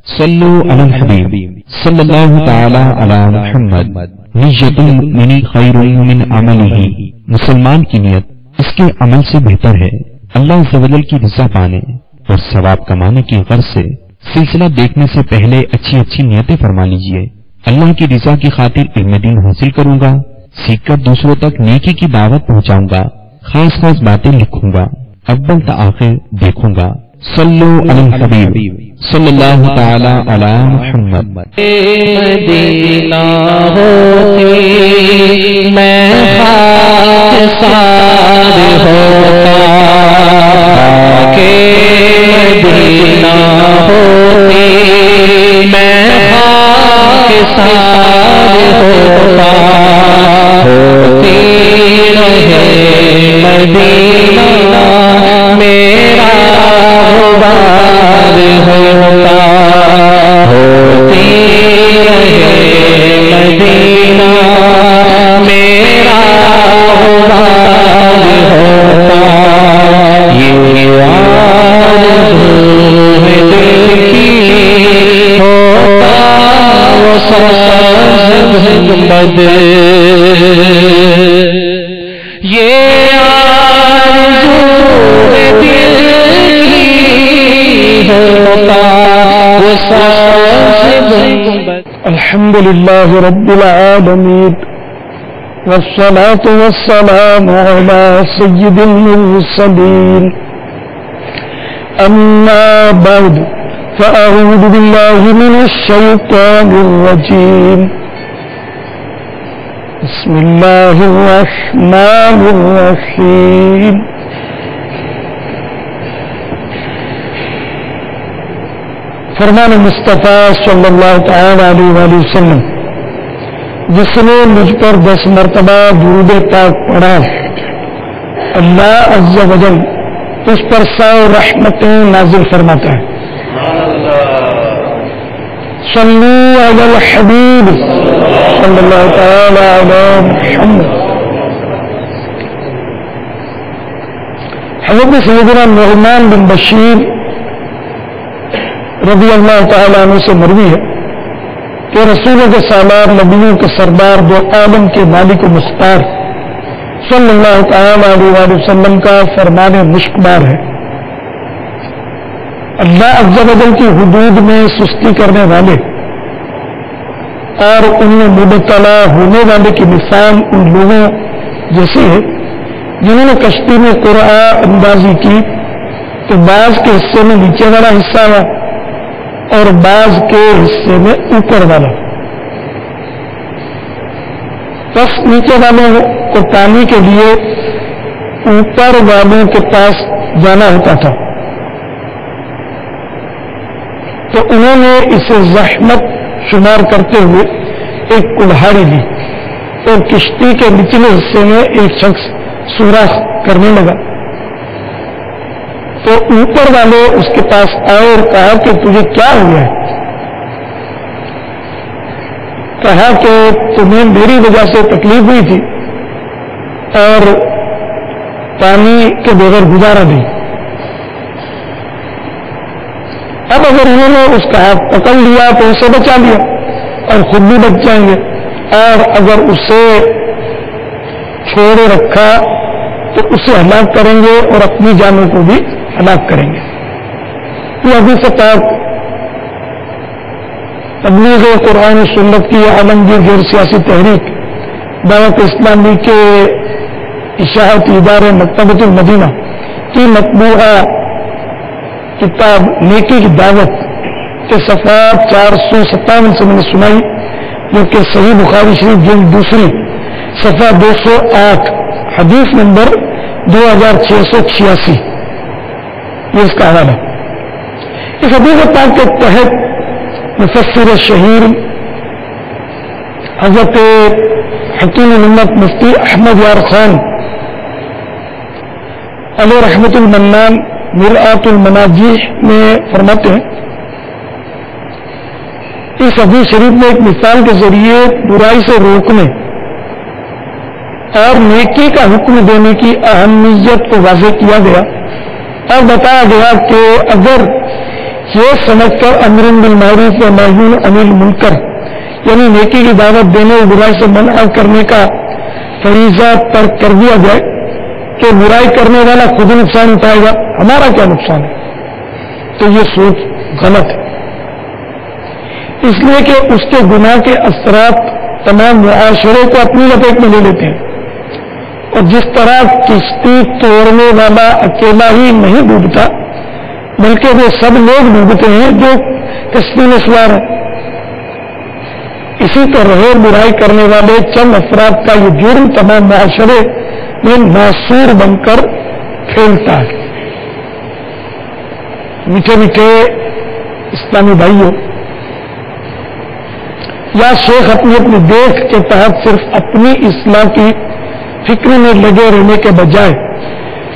صلو علی الحبیب صلی اللہ تعالی علی محمد نیت المؤمن خیر من عملہ، مسلمان کی نیت اس کے عمل سے بہتر ہے۔ اللہ عز و جل کی رضا پانے اور ثواب کمانے کی غرض سے سلسلہ دیکھنے سے پہلے اچھی اچھی نیتیں فرما لیجئے۔ اللہ کی رضا کی خاطر علم دین حاصل کروں گا، سیکھ کر دوسروں تک نیکی کی دعوت پہنچاؤں گا، خاص باتیں لکھوں گا، اول تا آخر دیکھوں گا۔ صلو علی الحبیب صلی اللہ تعالی علی محمد۔ مدینہ ہوتی میں خاکسار ہوتا، کہ مدینہ ہوتی میں خاکسار ہوتا، ہوتی رہے مدینہ میرا غبار ہوتا، ہوتی رہے مدینہ میرا غبار ہوتا، یہ آرزو ہے دل کی ہوتا وہ سبز گنبد، یہ آرزو ہے دل کی ہوتا وہ سبز گنبد۔ الحمد للہ رب العالمین والصلاة والسلام على سید المرسلین، اما بعد فاعوذ باللہ من الشیطان الرجیم، بسم اللہ الرحمن الرحیم۔ فرمان مصطفیٰ صلی اللہ تعالی علیہ وآلہ وسلم، جس نے مجھ پر 10 مرتبہ درود پاک پڑھا، اللہ عز و جل اس پر 100 رحمتیں نازل فرماتا ہے۔ صلو علی الحبیب صلی اللہ تعالی علی محمد۔ حضرت سیدنا نعمان بن بشیر رضی اللہ تعالیٰ عنہ سے مروی ہے کہ رسولوں کے سالار، نبیوں کے سردار، دو عالم کے مالک و مختار صلی اللہ تعالیٰ علیہ وآلہ وسلم کا فرمان مشکبار ہے، اللہ عز و جل کی حدود میں سستی کرنے والے اور ان میں مبتلا ہونے والے کی مثال ان لوگوں جیسی ہے جنہوں نے کشتی میں قرآن اندازی کی تو بعض کے حصے میں نیچے والا حصہ ہوا اور بعض کے حصے میں اوپر والا، بس نیچے والوں کو پانی کے لیے اوپر والوں کے پاس جانا ہوتا تھا، تو انہوں نے اسے زحمت شمار کرتے ہوئے ایک کلہاڑی لی اور کشتی کے نچلے حصے میں ایک شخص سوراخ کرنے لگا، تو اوپر والے اس کے پاس آئے اور کہا کہ تجھے کیا ہوا ہے؟ کہا کہ تمہیں میری وجہ سے تکلیف ہوئی تھی اور پانی کے بغیر گزارا نہیں، اب اگر انہوں نے اس کا ہاتھ پکڑ لیا تو اسے بچا لیا اور خود بھی بچ جائیں گے، اور اگر اسے چھوڑے رکھا تو اسے ہلاک کریں گے اور اپنی جانوں کو بھی ہلاک کریں گے۔ یہ حدیث پاک تبلیغ قرآن و سنت کی عالمگیر غیر سیاسی تحریک دعوت اسلامی کے اشاعتی ادارے مکتبۃ المدینہ کی مطبوعہ کتاب نیکی کی دعوت کے صفحات 457 سے میں نے سنائی، جو کہ صحیح بخاری شریف جلد 2 صفحہ 208 حدیث نمبر 2686، یہ اس کا حوالہ۔ اس حدیث پاک کے تحت مفسر شہیر حضرت حکیم الامت مفتی احمد یار خان علیہ رحمت المنان مرآت المناجیح میں فرماتے ہیں، اس حدیث شریف میں ایک مثال کے ذریعے برائی سے روکنے اور نیکی کا حکم دینے کی اہمیت کو واضح کیا گیا اور بتایا گیا کہ اگر یہ سمجھ کر امر بالمعروف و نہی عن المنکر یعنی نیکی کی دعوت دینے اور برائی سے منع کرنے کا فریضہ ترک کر دیا جائے کہ برائی کرنے والا خود نقصان اٹھائے گا، ہمارا کیا نقصان ہے، تو یہ سوچ غلط ہے، اس لیے کہ اس کے گناہ کے اثرات تمام معاشرے کو اپنی لپیٹ میں لے لیتے ہیں، اور جس طرح کشتی توڑنے والا اکیلا ہی نہیں ڈوبتا بلکہ وہ سب لوگ ڈوبتے ہیں جو کشتی میں سوار ہیں، اسی طرح برائی کرنے والے چند افراد کا یہ جرم تمام معاشرے میں معصور بن کر پھیلتا ہے۔ میٹھے میٹھے اسلامی بھائیوں، یا شیخ اپنی دیکھ کے تحت صرف اپنی اصلاح کی فکر میں لگے رہنے کے بجائے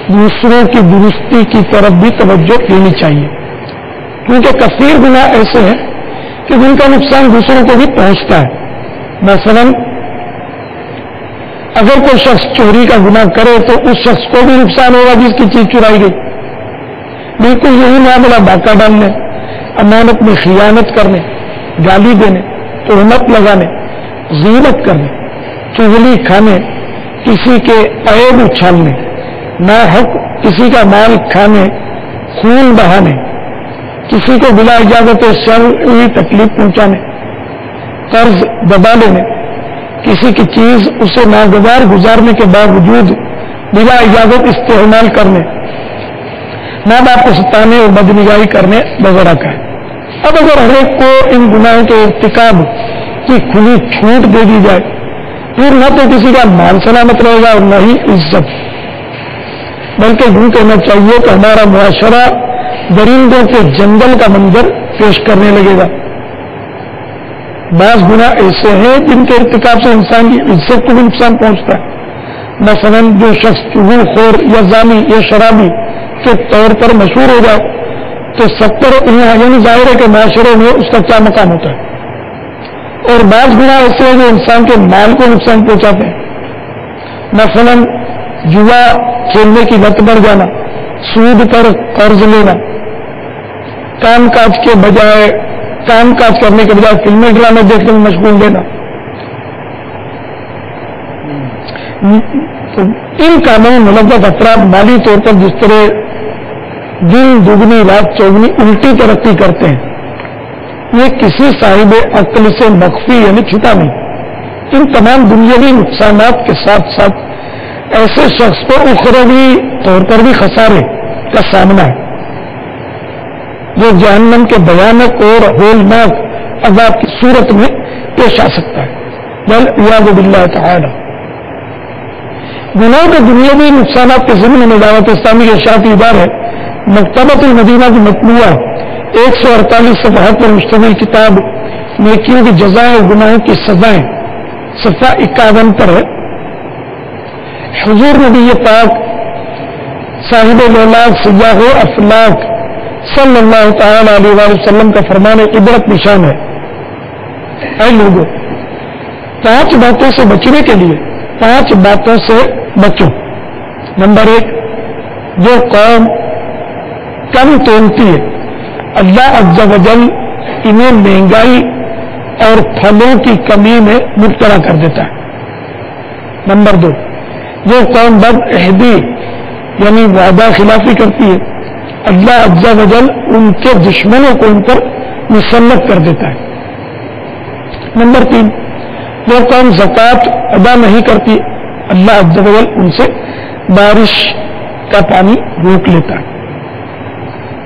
دوسروں کی درستی کی طرف بھی توجہ دینی چاہیے، کیونکہ کثیر گناہ ایسے ہیں کہ جن کا نقصان دوسروں کو بھی پہنچتا ہے۔ مثلا اگر کوئی شخص چوری کا گناہ کرے تو اس شخص کو بھی نقصان ہوگا جس کی چیز چرائی گئی۔ بالکل یہی معاملہ ڈاکہ ڈالنے، امانت میں خیانت کرنے، گالی دینے، تہمت لگانے، غیبت کرنے، چغلی کھانے، کسی کے عیب اچھالنے، ناحق کسی کا مال کھانے، خون بہانے، کسی کو بلا اجازت شرعی تکلیف پہنچانے، قرض دبا لینے، کسی کی چیز اسے ناگزار گزارنے کے باوجود بلا اجازت استعمال کرنے، ماں باپ کو ستانے اور بدنگاہی کرنے وغیرہ کا ہے۔ اب اگر ہر ایک کو ان گناہوں کے ارتکاب کی کھلی چھوٹ دے دی جائے پھر نہ تو کسی کا مال سلامت رہے گا اور نہ ہی عزت، بلکہ یوں کہنا چاہیے کہ ہمارا معاشرہ درندوں کے جنگل کا منظر پیش کرنے لگے گا۔ بعض گناہ ایسے ہیں جن کے ارتکاب سے انسان کی عزت کو بھی نقصان پہنچتا ہے۔ مثلا جو شخص چغل خور یا زانی یا شرابی کے طور پر مشہور ہو جائے تو 70 یعنی ظاہر ہے کہ معاشرے میں اس کا کیا مقام ہوتا ہے۔ اور بعض گناہ ایسے ہیں جو انسان کے مال کو نقصان پہنچاتے ہیں۔ مثلا جوا کھیلنے کی لت بڑھ جانا، سود پر قرض لینا، کام کاج کرنے کے بجائے فلمیں ڈرامے دیکھنے میں مشغول لینا، ان کاموں میں ملوث افراد مالی طور پر جس طرح دن دگنی رات چوگنی الٹی ترقی کرتے ہیں، یہ کسی صاحب عقل سے مخفی یعنی چھپا نہیں۔ ان تمام دنیاوی نقصانات کے ساتھ ساتھ ایسے شخص کو اخروی طور پر بھی خسارے کا سامنا ہے جو جہنم کے بھیانک اور ہولناک عذاب کی صورت میں پیش آ سکتا ہے۔ والعیاذ باللہ تعالی۔ گناہ کے دنیاوی نقصانات کے ضمن میں دعوت اسلامی کے اشاعتی ادارہ ہے مکتبۃ المدینہ کی مطبوعہ 148 صفحات پر مشتمل کتاب نیکیوں کی جزائیں اور گناہوں کی سزائیں صفحہ 51 پر ہے۔ حضور نبی پاک صاحب الاولاق سیاح و افلاق صلی اللہ تعالی علیہ وآلہ وسلم کا فرمان عبرت نشان ہے۔ اے لوگوں، 5 باتوں سے بچنے کے لیے 5 باتوں سے بچو۔ نمبر 1، جو قوم کم تولتی ہے اللہ عز و جل انہیں مہنگائی اور پھلوں کی کمی میں مبتلا کر دیتا ہے۔ نمبر 2، جو قوم بد عہدی یعنی وعدہ خلافی کرتی ہے اللہ عز و جل ان کے دشمنوں کو ان پر مسلط کر دیتا ہے۔ نمبر 3، جو قوم زکوٰۃ ادا نہیں کرتی اللہ عز و جل ان سے بارش کا پانی روک لیتا ہے،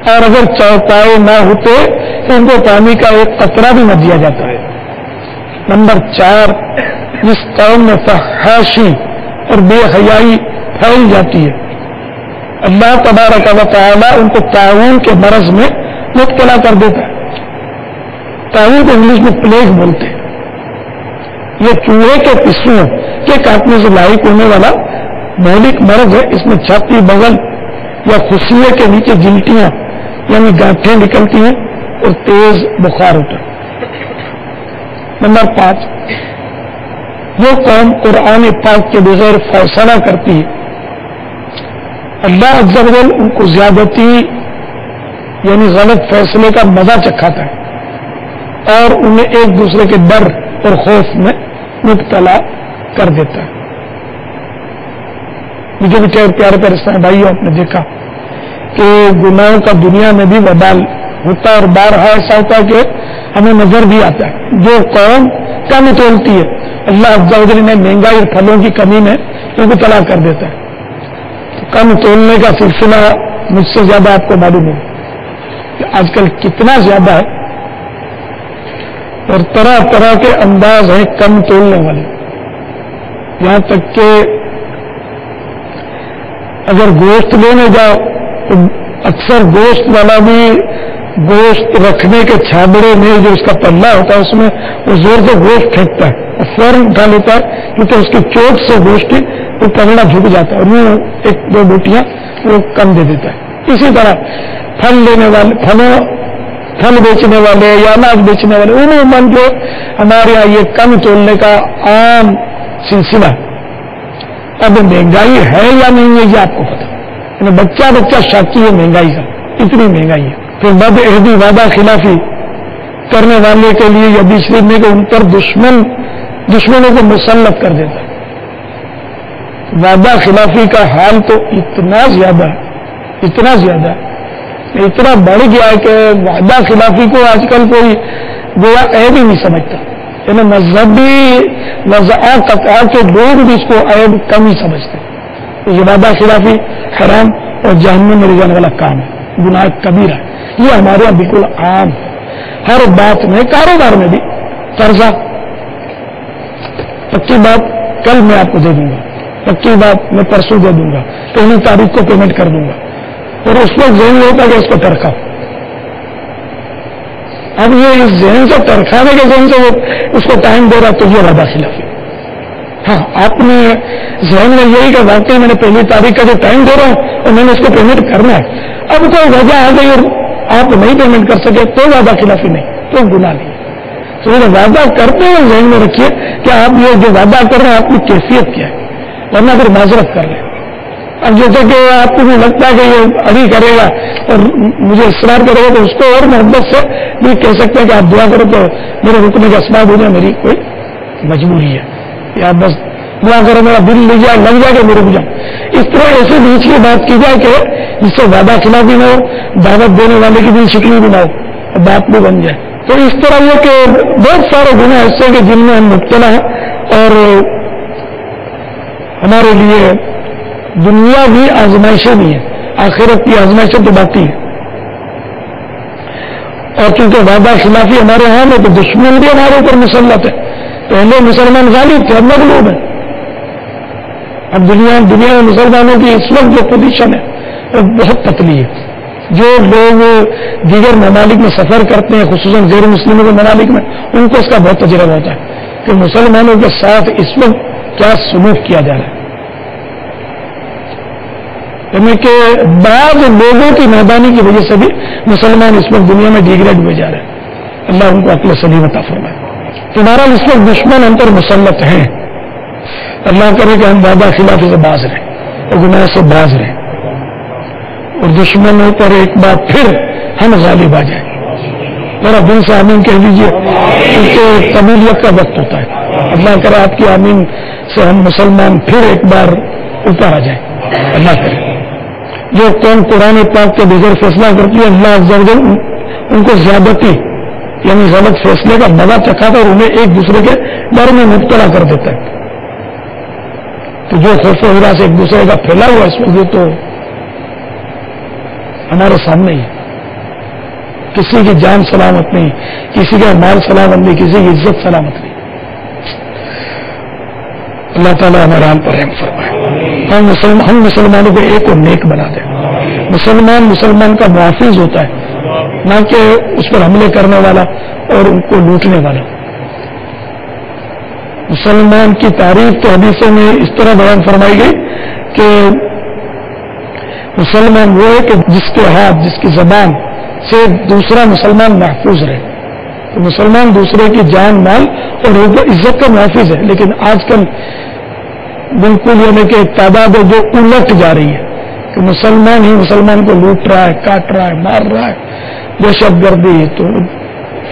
اور اگر چوپائے نہ ہوتے تو ان کو پانی کا ایک قطرہ بھی نہ دیا جاتا ہے۔ نمبر 4، جس قوم میں فحاشی اور بے حیائی پھیل جاتی ہے اللہ تبارک و تعالی ان کو طاعون کے مرض میں مبتلا کر دیتا ہے۔ طاعون کو انگلش میں پلیگ بولتے ہیں۔ یہ چوہے کے پسوں کے کاٹنے سے لاحق ہونے والا مہلک مرض ہے۔ اس میں چھاتی، بغل یا خصیے کے نیچے جلٹیاں یعنی گانٹھیں نکلتی ہیں اور تیز بخار ہوتا ہے۔ نمبر 5، جو قوم قرآن پاک کے بغیر فیصلہ کرتی ہے اللہ عز و جل ان کو زیادتی یعنی غلط فیصلے کا مزہ چکھاتا ہے اور انہیں ایک دوسرے کے ڈر اور خوف میں مبتلا کر دیتا ہے. مجھے بھی پیارے پیارے اسلام بھائیوں، آپ نے دیکھا کہ گناہوں کا دنیا میں بھی وبال ہوتا ہے اور بارہا ایسا ہوتا ہے کہ ہمیں نظر بھی آتا ہے. جو قوم کم تولتی ہے اللہ عز و جل نے مہنگائی اور پھلوں کی کمی میں ان کو طلاق کر دیتا ہے. کم تولنے کا سلسلہ مجھ سے زیادہ آپ کو معلوم ہے کہ آج کل کتنا زیادہ ہے اور طرح طرح کے انداز ہیں کم تولنے والے. یہاں تک کہ اگر گوشت لینے جاؤ تو اکثر گوشت والا بھی گوشت رکھنے کے چھابڑے میں جو اس کا پلہ ہوتا ہے اس میں وہ زور سے گوشت پھینکتا ہے اور فوراً اٹھا لیتا ہے کیونکہ اس کی چوٹ سے گوشت وہ پلڑا جھک جاتا ہے اور وہ ایک دو بوٹیاں وہ کم دے دیتا ہے. اسی طرح پھل لینے والے پھل بیچنے والے یا اناج بیچنے والے عموماً جو ہمارے یہاں یہ کم تولنے کا عام سلسلہ. اب مہنگائی ہے یا نہیں ہے یہ آپ کو پتا، یعنی بچہ شاکی ہے مہنگائی کا، اتنی مہنگائی ہے. پھر بد عہدی وعدہ خلافی کرنے والے کے لیے یہ بھی شریف میں کہ ان پر دشمنوں کو مسلط کر دیتا ہے. وعدہ خلافی کا حال تو اتنا زیادہ اتنا بڑھ گیا ہے کہ وعدہ خلافی کو آج کل کوئی گویا عیب ہی نہیں سمجھتا. یعنی مذہبی وضاء قطع کے لوگ بھی اس کو عیب کم ہی سمجھتے ہیں. یہ وعدہ خلافی حرام اور جہنم میں لے جانے والا کام ہے، گناہ کبیرہ ہے. یہ ہمارے یہاں بالکل عام ہے، ہر بات میں، کاروبار میں بھی. قرضہ پکی بات کل میں آپ کو دے دوں گا، پکی بات میں پرسوں دے دوں گا، پہلی تاریخ کو پیمنٹ کر دوں گا، اور اس وقت ذہن ہوتا کہ اس کو ترکا. اب یہ اس ذہن سے ترکھانے کے ذہن سے وہ اس کو ٹائم دے رہا تو یہ وعدہ خلافی. ہاں آپ نے ذہن میں یہی کہ واقعی میں نے پہلی تاریخ کا جو ٹائم دے رہا ہوں اور میں نے اس کو پیمنٹ کرنا ہے. اب کوئی وجہ آ گئی اور آپ نہیں پیمنٹ کر سکے تو وعدہ خلافی نہیں، تو گناہ نہیں. تو یہ وعدہ کرتے ہیں ذہن میں رکھیے کہ آپ یہ جو وعدہ کر رہے ہیں آپ کی کیفیت کیا ہے، ورنہ پھر معذرت کر لیں. اب جیسے کہ آپ کو لگتا ہے کہ یہ ابھی کرے گا اور مجھے اصرار کرے گا تو اس کو اور محبت سے بھی کہہ سکتے ہیں کہ آپ دعا کرو تو میرے رکنے کا اسباب ہو جائے، میری کوئی مجبوری ہے، یا بس دعا کرو میرا دل لے جائے لگ جائے کہ میں رک جاؤں. اس طرح ایسے نیچلی بات کی جائے کہ جس سے وعدہ خلافی نہ ہو، دعوت دینے والے کی دل شکلی بھی نہ ہو اور بات بھی بن جائے. تو اس طرح یہ کہ بہت سارے گناہ ایسے کہ جن میں ہم مبتلا ہیں اور ہمارے لیے دنیا بھی آزمائشیں بھی ہیں، آخرت کی آزمائشیں تو باقی ہیں. اور چونکہ وعدہ خلافی ہمارے ہاں میں تو دشمن بھی ہمارے اوپر مسلط ہے. پہلے مسلمان غالب تھے، اب مغلوب ہے. اب دنیا میں مسلمانوں کی اس وقت جو پوزیشن ہے وہ بہت پتلی ہے. جو لوگ دیگر ممالک میں سفر کرتے ہیں خصوصاً غیر مسلموں کے ممالک میں، ان کو اس کا بہت تجربہ ہوتا ہے کہ مسلمانوں کے ساتھ اس وقت کیا سلوک کیا جا رہا ہے. یعنی کہ بعض لوگوں کی نادانی کی وجہ سے بھی مسلمان اس وقت دنیا میں ڈیگریڈ ہوئے جا رہے ہیں. اللہ ان کو عقل سلیم عطا فرمائے. تمہارا اس وقت دشمن ہم پر مسلط ہیں. اللہ کرے کہ ہم وعدہ خلافی سے باز رہیں اور گناہ سے باز رہیں اور دشمنوں پر ایک بار پھر ہم غالب آ جائیں. ذرا دل سے آمین کہہ دیجیے کیونکہ قبولیت کا وقت ہوتا ہے. اللہ کرے آپ کی آمین سے ہم مسلمان پھر ایک بار اوپر آ جائیں. اللہ کرے جو قوم قرآن پاک کے بغیر فیصلہ کرتی ہے اللہ عز و جل ان کو زیادتی یعنی غلط فیصلے کا مزہ چکھاتا اور انہیں ایک دوسرے کے ڈر میں مبتلا کر دیتا ہے. تو جو خوف و ہراس ایک دوسرے کا پھیلا ہوا اس میں تو ہمارے سامنے ہی کسی کی جان سلامت نہیں، کسی کا مال سلامت نہیں، کسی کی عزت سلامت نہیں. اللہ تعالیٰ ہمارے حال پر رحم فرمائے. ہم مسلمانوں کو ایک اور نیک بنا دیں. مسلمان کا محافظ ہوتا ہے، نہ کہ اس پر حملے کرنے والا اور ان کو لوٹنے والا. مسلمان کی تعریف تو حدیثوں میں اس طرح بیان فرمائی گئی کہ مسلمان وہ ہے کہ جس کے ہاتھ جس کی زبان سے دوسرا مسلمان محفوظ رہے. تو مسلمان دوسرے کی جان مال اور عزت کا محافظ ہے. لیکن آج کل بالکل یعنی کہ ایک تعداد ہے جو الٹ جا رہی ہے کہ مسلمان ہی مسلمان کو لوٹ رہا ہے، کاٹ رہا ہے، مار رہا ہے دہشت گردی تو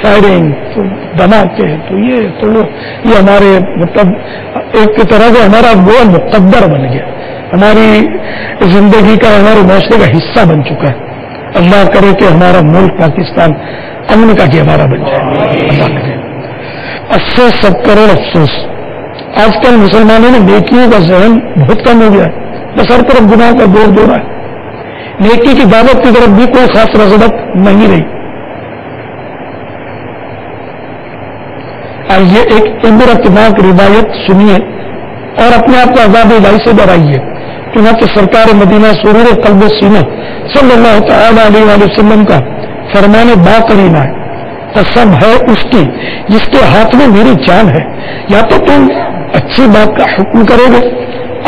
فائرنگ تو دھماکے تو یہ ہمارے مطلب ایک طرح سے ہمارا وہ مقدر بن گیا، ہماری زندگی کا، ہمارے معاشرے کا حصہ بن چکا ہے۔ اللہ کرے کہ ہمارا ملک پاکستان امن کا گہوارہ بن جائے، اللہ کرے۔ افسوس، سب کروڑ افسوس، آج کل مسلمانوں نے نیکیوں کا ذہن بہت کم ہو گیا ہے، بس ہر طرف گناہ کا دور دورہ ہے، نیکی کی دعوت کی طرف بھی کوئی خاص رغبت نہیں رہی۔ آئیے ایک عبرتناک روایت سنیے اور اپنے آپ کو عذاب الہی سے ڈرائیے۔ چنانچہ سرکار مدینہ سرور قلب و سینہ صلی اللہ تعالی علیہ وآلہ وسلم کا فرمان با کریمہ ہے، قسم ہے اس کی جس کے ہاتھ میں میری جان ہے، یا تو تم اچھی بات کا حکم کرو گے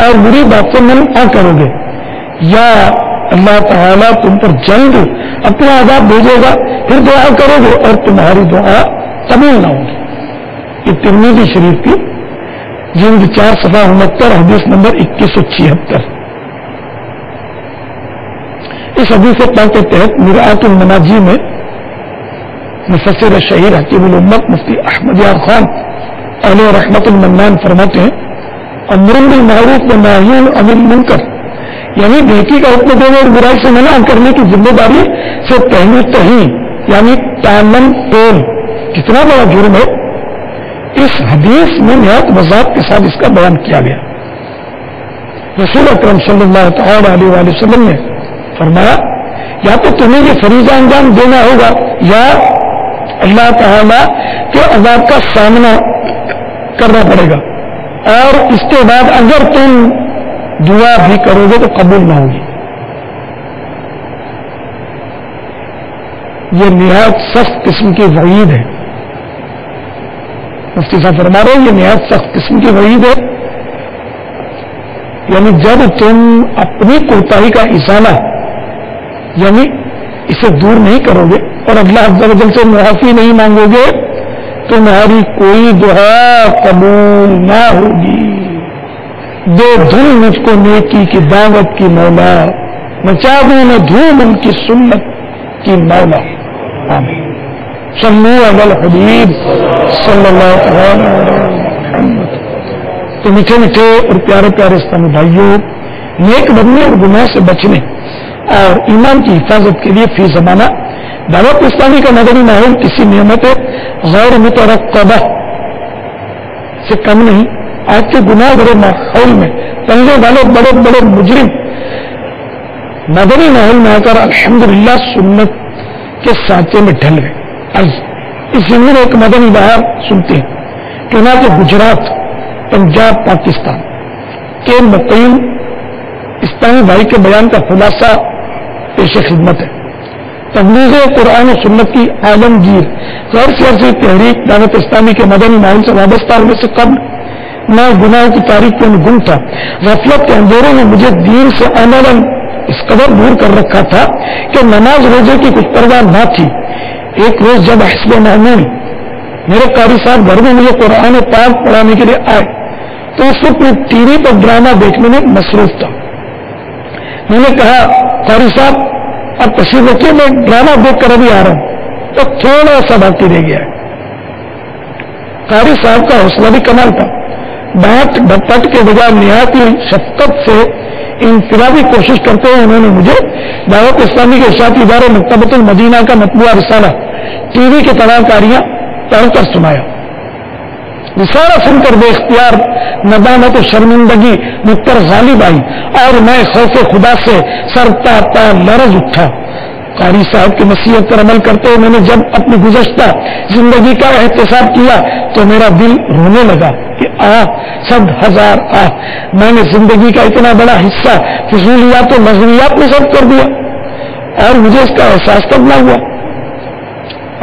اور بری بات سے منع کرو گے، یا اللہ تعالیٰ تم پر جلد اپنا عذاب بھیجے گا، پھر دعا کرو گے اور تمہاری دعا قبول نہ ہوگی۔ یہ ترمذی شریف کی جلد 4 صفحہ 69 حدیث نمبر 2176۔ اس حدیث پاک کے تحت مرآت المناجی میں مفسر شہیر حکیم الامت مفتی احمد یار خان علیہ رحمت المنان فرماتے ہیں، امر بالمعروف و نہی عن المنکر، یعنی نیکی کا حکم دینے اور برائی سے منع کرنے کی ذمہ داری سے پہلے تہی، یعنی تعلم تول کتنا بڑا جرم ہے، اس حدیث میں نہایت وضاحت کے ساتھ اس کا بیان کیا گیا۔ رسول اکرم صلی اللہ تعالی علیہ وآلہ وسلم نے فرمایا، یا تو تمہیں یہ فریضہ انجام دینا ہوگا یا اللہ تعالی کے عذاب کا سامنا کرنا پڑے گا، اور اس کے بعد اگر تم دعا بھی کرو گے تو قبول نہ ہوگی۔ یہ نہایت سخت قسم کی وعید ہے، مفتی صاحب فرما رہے ہیں یہ نہایت سخت قسم کی وعید ہے، یعنی جب تم اپنی کوتاہی کا ازالہ یعنی اسے دور نہیں کرو گے اور اللہ عز و جل سے معافی نہیں مانگو گے، تمہاری کوئی دعا قبول نہ ہوگی۔ دے دھن مجھ کو نیکی کی دعوت کی مولا، مچا دوں میں دھوم ان کی سنت کی مولا، آمین۔ صلو علی الحبیب صلی اللہ تعالی علیہ وسلم۔ تو میٹھے میٹھے اور پیارے پیارے اسلامی بھائیوں، نیک بننے اور گناہ سے بچنے اور ایمان کی حفاظت کے لیے فی زمانہ دعوت اسلامی کا مدنی ماحول کسی نعمت غیر مترقبہ سے کم نہیں۔ آج کے گناہ بھرے ماحول میں پلنے والے بڑے بڑے مجرم مدنی ماحول میں آ کر الحمدللہ سنت کے سانچے میں ڈھل گئے۔ اس زمین ایک مدنی بہار سنتے ہیں، چنانچہ گجرات، پنجاب، پاکستان کے مقیم اسلامی بھائی کے بیان کا خلاصہ پیش خدمت ہے۔ تبلیغ قرآن و سنت کی عالمگیر غیر سیاسی تحریک دعوت اسلامی کے مدنی ماحول سے وابستہ ہونے سے قبل میں گناہوں کی تاریخ میں گم تھا۔ غفلت کے اندھیروں میں مجھے دین سے عملاً اس قدر دور کر رکھا تھا کہ نماز روزے کی کچھ پرواہ نہ تھی۔ ایک روز جب حسب معمول میرے قاری صاحب گھر میں مجھے قرآن پاک پڑھانے کے لیے آئے تو اس وقت میں ٹی وی پر ڈرامہ دیکھنے میں مصروف تھا۔ میں نے کہا، قاری صاحب اب تشریف رکھیے، میں ڈرامہ دیکھ کر ابھی آ رہا ہوں، تو تھوڑا سا باقی رہ گیا ہے۔ قاری صاحب کا حوصلہ بھی کمال تھا، ڈانٹ ڈپٹ کے بجائے نہایت ہی شفقت سے انفرادی کوشش کرتے ہوئے انہوں نے مجھے دعوت اسلامی کے اشاعتی ادارے مکتبۃ المدینہ کا مطبوعہ رسالہ ٹی وی کے تلاکاریاں پڑھ کر سنایا۔ رسالہ سن کر بے اختیار ندامت و شرمندگی مجھ پر غالب آئی اور میں خوف خدا سے سر تا لرز اٹھا۔ قاری صاحب کی نصیحت پر عمل کرتے ہوئے میں نے جب اپنی گزشتہ زندگی کا احتساب کیا تو میرا دل رونے لگا کہ صد ہزار میں نے زندگی کا اتنا بڑا حصہ فضولیات و لغویات میں صرف کر دیا اور مجھے اس کا احساس تب نہ ہوا۔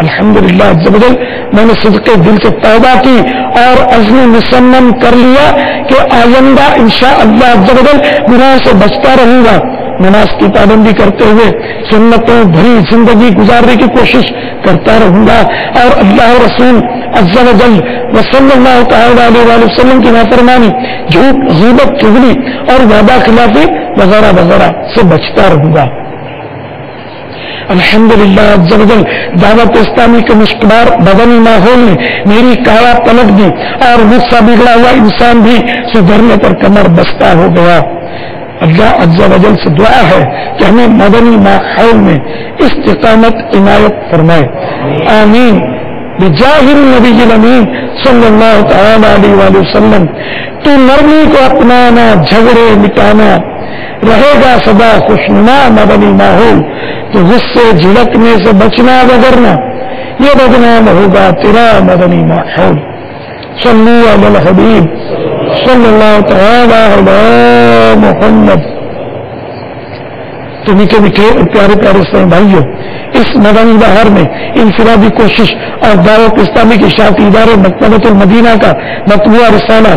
الحمدللہ عز و جل میں نے صدقے دل سے توبہ کی اور عزم مصمم کر لیا کہ آئندہ انشاءاللہ عز و جل گناہ سے بچتا رہوں گا، نماز کی پابندی کرتے ہوئے سنتوں بھری زندگی گزارنے کی کوشش کرتا رہوں گا اور اللہ رسول عز و جل صلی اللہ تعالی علیہ وآلہ وسلم کی نافرمانی، جھوٹ، غیبت، چغلی اور وعدہ خلافی وغیرہ وغیرہ سے بچتا رہوں گا۔ الحمدللہ عز و جل دعوت اسلامی کے مشکبار بدنی ماحول نے میری کایا پلک دی اور مجھ سا بگڑا ہوا انسان بھی سدھرنے پر کمر بستہ ہو گیا. اللہ عز و جل سے دعا ہے کہ ہمیں مدنی ماحول میں استقامت عنایت فرمائے. آمین بجاہ النبی الامین صلی اللہ تعالی علیہ وآلہ وسلم. تو نرمی کو اپنانا، جھگڑے مٹانا، رہے گا سدا خوشنما مدنی ماحول. تو غصے جھڑکنے سے بچنا وگرنا یہ بدنام ہوگا تیرا مدنی ماحول. صلو علی الحبیب صلی اللہ تعالی علی محمد. تو میٹھے میٹھے اور پیارے پیارے اسلام بھائیوں، اس مدنی بہار میں انفرادی کوشش اور دعوت اسلامی کے شاعتی ادارے مکتبۃ المدینہ کا مطبوعہ رسالہ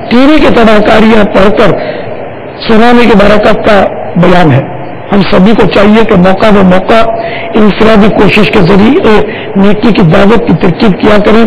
ٹی وی کے تباہ کاریاں پڑھ کر سنانے کی برکت کا بیان ہے. ہم سبھی کو چاہیے کہ موقع بہ موقع انفرادی کوشش کے ذریعے نیکی کی دعوت کی ترکیب کیا کریں.